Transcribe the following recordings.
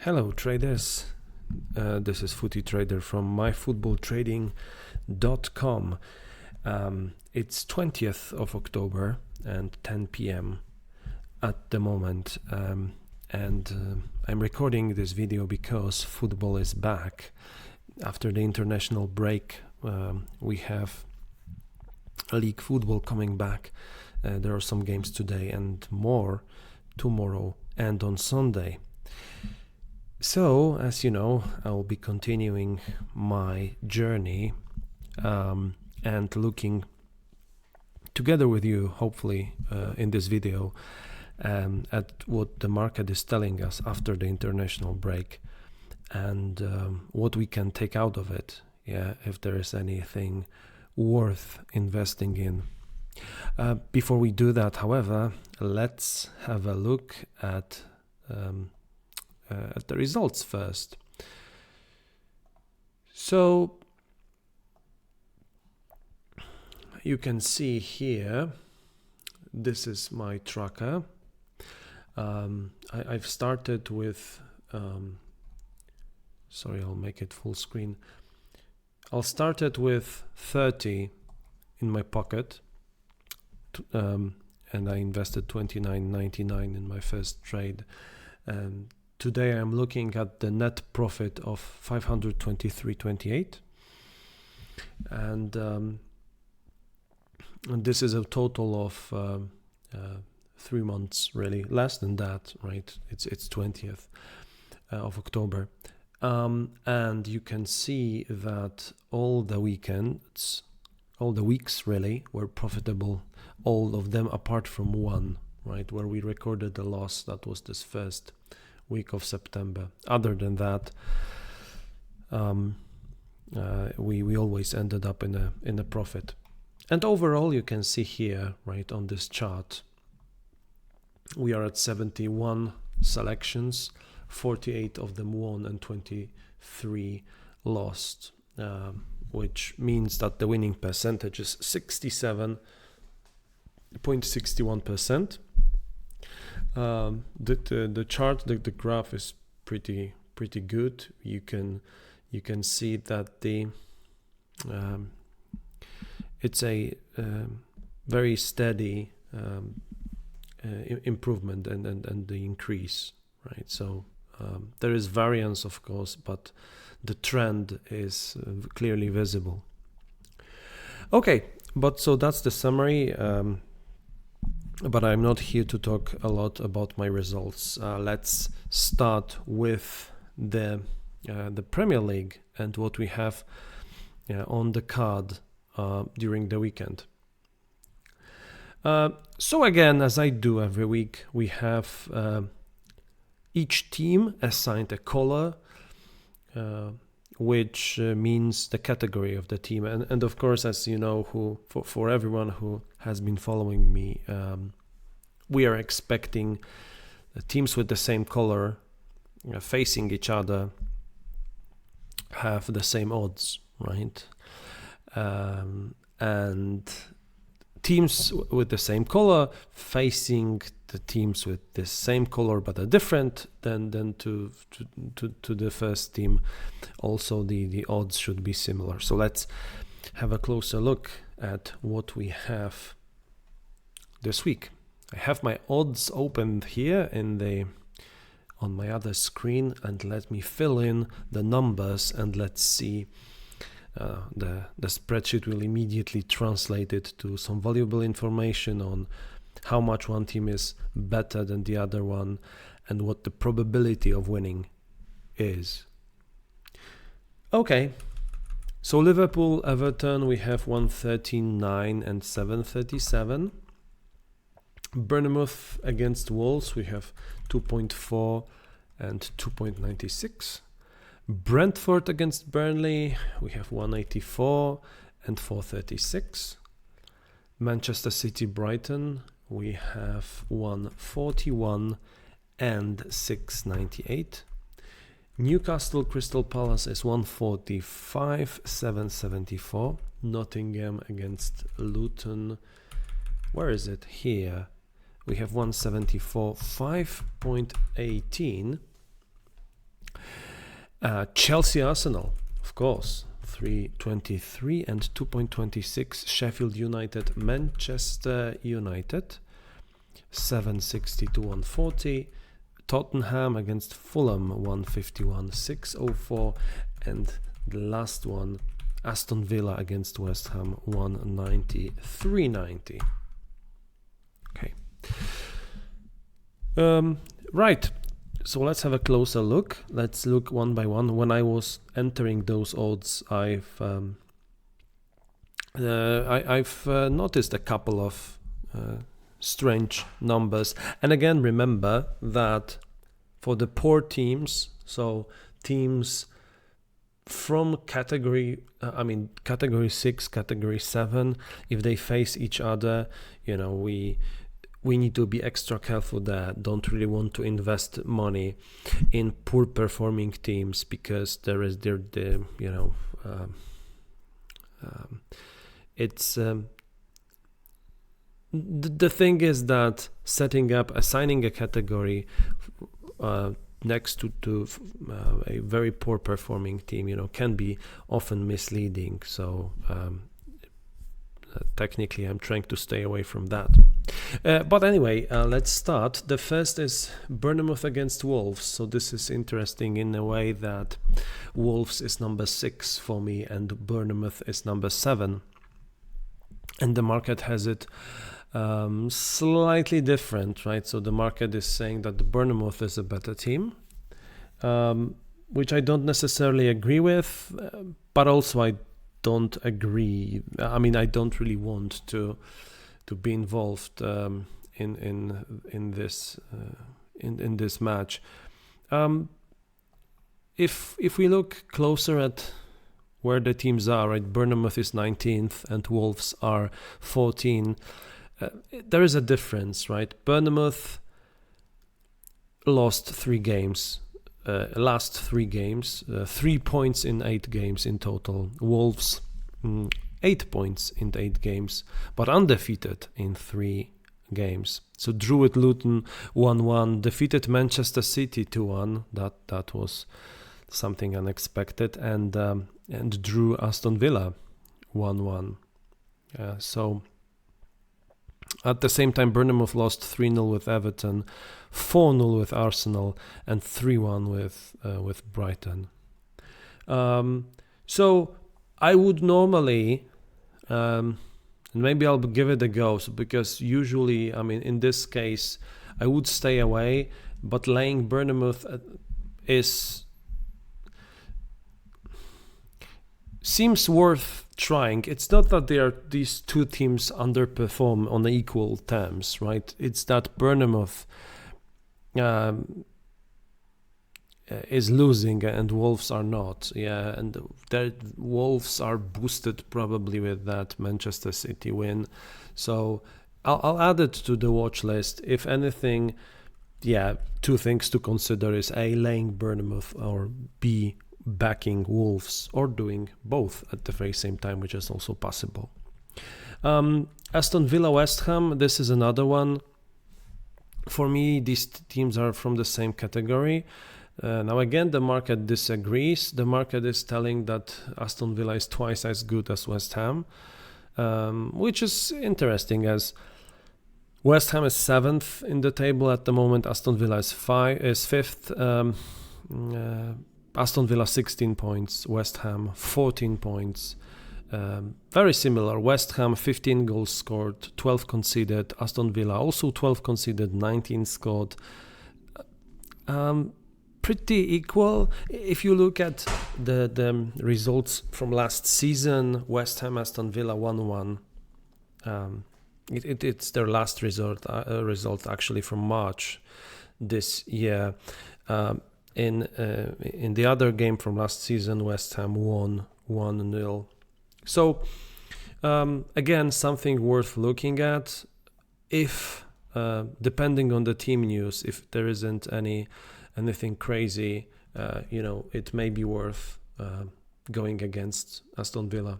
Hello traders, this is Footy Trader from myfootballtrading.com. It's 20th of October and 10 p.m. at the moment, and I'm recording this video because football is back. After the international break, we have league football coming back. There are some games today and more tomorrow and on Sunday. So, as you know, I'll be continuing my journey and looking together with you, hopefully, in this video at what the market is telling us after the international break and what we can take out of it, if there is anything worth investing in. Before we do that, however, let's have a look at the results first. So you can see here, this is my tracker. I've started with, sorry, I'll make it full screen. I'll start it with 30 in my pocket, and I invested $29.99 in my first trade. Today I'm looking at the net profit of $523.28, and this is a total of 3 months, really less than that, right? It's 20th of October, and you can see that all the weeks really were profitable, all of them apart from one, right, where we recorded a loss. That was this first week of September. Other than that, we always ended up in a profit. And overall, you can see here, right, on this chart, we are at 71 selections, 48 of them won and 23 lost, which means that the winning percentage is 67.61%. The chart, the graph is pretty good. You can see that it's a very steady improvement and the increase, right? So there is variance, of course, but the trend is clearly visible. Okay, but so that's the summary. But I'm not here to talk a lot about my results. Let's start with the Premier League and what we have on the card during the weekend. So again, as I do every week, we have each team assigned a color, which means the category of the team. And of course, as you know, for everyone who has been following me, we are expecting the teams with the same color facing each other have the same odds, right? And teams with the same color facing the teams with the same color but are different than to the first team, also the odds should be similar. So let's have a closer look at what we have this week. I have my odds opened here on my other screen, and let me fill in the numbers, and let's see. The spreadsheet will immediately translate it to some valuable information on how much one team is better than the other one and what the probability of winning is. Okay, so Liverpool, Everton, we have 139 and 737. Bournemouth against Wolves, we have 2.4 and 2.96. Brentford against Burnley, we have 184 and 436. Manchester City, Brighton, we have 141 and 698. Newcastle, Crystal Palace is 145, 774. Nottingham against Luton, where is it? Here. We have 174, 5.18. Chelsea Arsenal, of course, 3.23 and 2.26. Sheffield United Manchester United, 7.60 to 140. Tottenham against Fulham, 151, 604. And the last one, Aston Villa against West Ham, 190, 390. Okay. Right. So let's have a closer look. Let's look one by one. When I was entering those odds, I've noticed a couple of strange numbers. And again, remember that for the poor teams, so teams from category 6, category 7, if they face each other, we need to be extra careful there. Don't really want to invest money in poor performing teams, because the thing is that assigning a category next to a very poor performing team, can be often misleading. So technically, I'm trying to stay away from that. But anyway, let's start. The first is Bournemouth against Wolves. So this is interesting in a way that Wolves is number 6 for me and Bournemouth is number 7. And the market has it slightly different, right? So the market is saying that the Bournemouth is a better team, which I don't necessarily agree with, but also I don't agree. I mean, I don't really want to be involved in this match. If we look closer at where the teams are, right? Bournemouth is 19th and Wolves are 14. There is a difference, right? Bournemouth lost 3 games. Last 3 games, 3 points in 8 games in total. Wolves, 8 points in 8 games, but undefeated in 3 games. So drew with Luton 1-1, defeated Manchester City 2-1. That was something unexpected, and drew Aston Villa 1-1. So at the same time, Bournemouth lost 3-0 with Everton, 4-0 with Arsenal, and 3-1 with Brighton. So I would normally, and maybe I'll give it a go, because usually, I mean, in this case, I would stay away, but laying Bournemouth seems worth trying. It's not that these two teams underperform on equal terms, right? It's that Bournemouth is losing and Wolves are not. Yeah, and the Wolves are boosted probably with that Manchester City win. So I'll add it to the watch list. If anything, 2 things to consider is A, laying Bournemouth, or B, backing Wolves, or doing both at the very same time, which is also possible. Aston Villa West Ham, this is another one. For me, these teams are from the same category. Now again, the market disagrees. The market is telling that Aston Villa is twice as good as West Ham, which is interesting, as West Ham is 7th in the table at the moment. Aston Villa is 5th. Aston Villa 16 points, West Ham 14 points. Very similar. West Ham 15 goals scored, 12 conceded. Aston Villa also 12 conceded, 19 scored. Pretty equal. If you look at the results from last season, West Ham, Aston Villa 1-1. It's their last result actually from March this year. In the other game from last season, West Ham won 1-0. So again, something worth looking at. If depending on the team news, if there isn't anything crazy, it may be worth going against Aston Villa.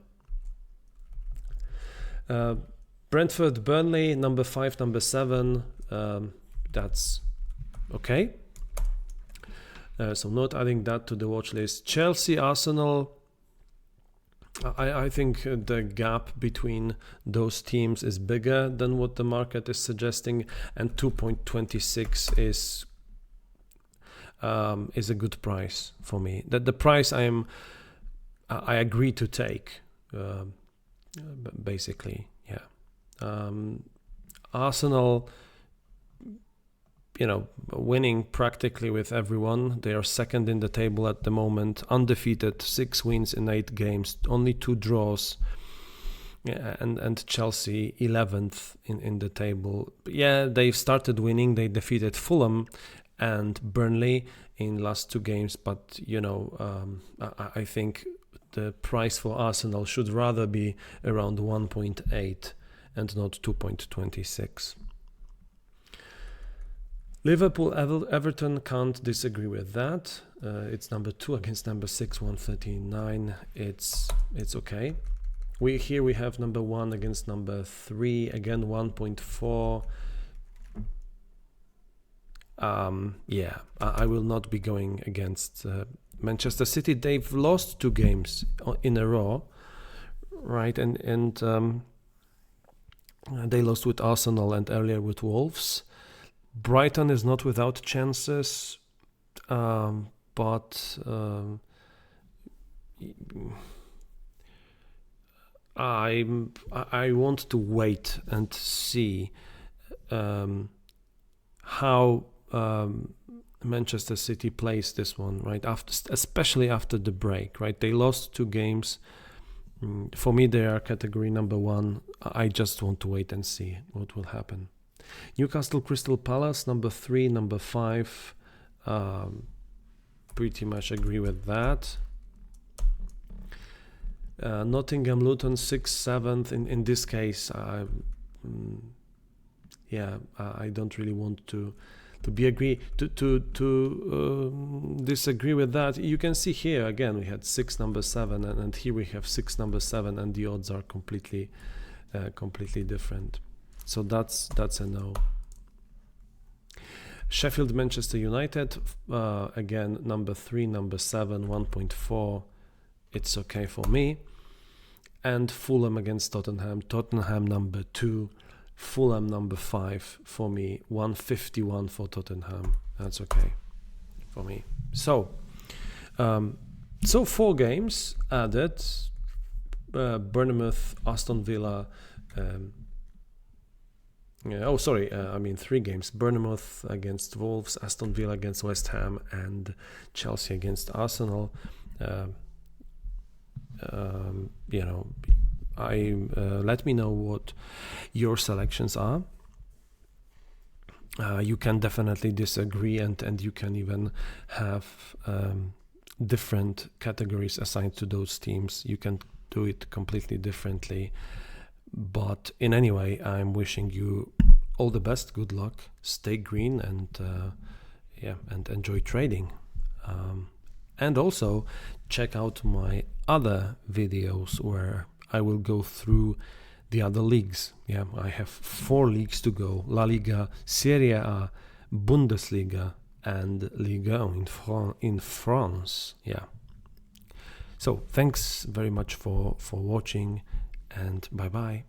Brentford Burnley, number 5, number 7. That's okay. So not adding that to the watch list. Chelsea, Arsenal. I think the gap between those teams is bigger than what the market is suggesting, and 2.26 is a good price for me. That the price I agree to take, basically, yeah. Arsenal, winning practically with everyone. They are second in the table at the moment, undefeated, 6 wins in 8 games, only 2 draws. Yeah, and Chelsea 11th in the table. Yeah, they've started winning. They defeated Fulham and Burnley in last 2 games, but I think the price for Arsenal should rather be around 1.8 and not 2.26. Liverpool, Everton, can't disagree with that. It's number 2 against number 6, 139. It's okay. We have number 1 against number 3, again 1.4. Yeah, I will not be going against Manchester City. They've lost 2 games in a row, right? And they lost with Arsenal and earlier with Wolves. Brighton is not without chances, but I want to wait and see how Manchester City plays this one, right? Especially after the break, right? They lost 2 games. For me, they are category number 1. I just want to wait and see what will happen. Newcastle, Crystal Palace, number 3, number 5. Pretty much agree with that. Nottingham, Luton, 6th, 7th. In this case, I don't really want to disagree with that. You can see here again we had 6 number 7, and here we have 6 number 7, and the odds are completely different. So that's a no. Sheffield, Manchester United, again number 3, number 7, 1.4. It's okay for me. And Fulham against Tottenham. Tottenham number 2, Fulham number 5 for me. 151 for Tottenham. That's okay for me. So 4 games added. Bournemouth, Aston Villa. 3 games. Bournemouth against Wolves, Aston Villa against West Ham, and Chelsea against Arsenal. Let me know what your selections are. You can definitely disagree, and you can even have different categories assigned to those teams. You can do it completely differently. But in any way, I'm wishing you all the best, good luck, stay green, and enjoy trading. And also check out my other videos where I will go through the other leagues. Yeah, I have 4 leagues to go: La Liga, Serie A, Bundesliga, and Ligue 1 in France. Yeah. So thanks very much for watching, and bye bye.